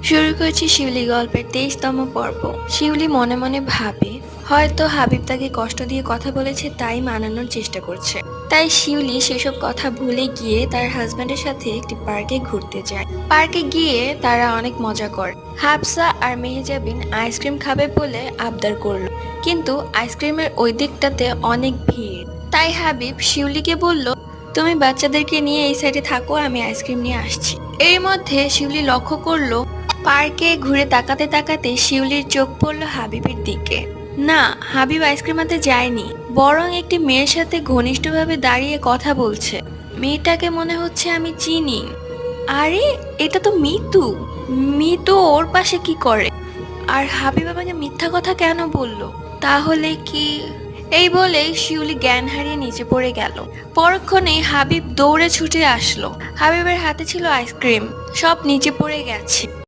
শুরু করছি শিউলি গল্পের 23তম পর্ব। শিউলি মনে মনে ভাবে হয়তো হাবিব তাকে কষ্ট দিয়ে কথা বলেছে, তাই মানানোর চেষ্টা করছে। তাই শিউলি সেসব কথা ভুলে গিয়ে তার হাজবেন্ডের সাথে একটি পার্কে ঘুরতে যায়। পার্কে গিয়ে তারা অনেক মজা করে। হাফসা আর মেহজাবিন আইসক্রিম খাবে বলে আবদার করলো, কিন্তু আইসক্রিমের ওই দিকটাতে অনেক ভিড়। তাই হাবিব শিউলিকে বলল, তুমি বাচ্চাদেরকে নিয়ে এই সাইডে থাকো, আমি আইসক্রিম নিয়ে আসছি। এর মধ্যে শিউলি লক্ষ্য করলো পার্কে ঘুরে তাকাতে তাকাতে শিউলির চোখ পড়ল হাবিবের দিকে। না, হাবিব আইসক্রিম আনতে যায়নি, বরং একটি মেয়ের সাথে ঘনিষ্ঠভাবে দাঁড়িয়ে কথা বলছে। মেয়েটাকে মনে হচ্ছে আমি চিনি। আরে, এটা তো মিতু। মিতু ওর পাশে কি করে? আর হাবিব আমাকে মিথ্যা কথা কেন বললো? তাহলে কি? এই বলেই শিউলি জ্ঞান হারিয়ে নিচে পড়ে গেল। পরক্ষণেই হাবিব দৌড়ে ছুটে আসলো। হাবিবের হাতে ছিল আইসক্রিম, সব নিচে পড়ে গেছে।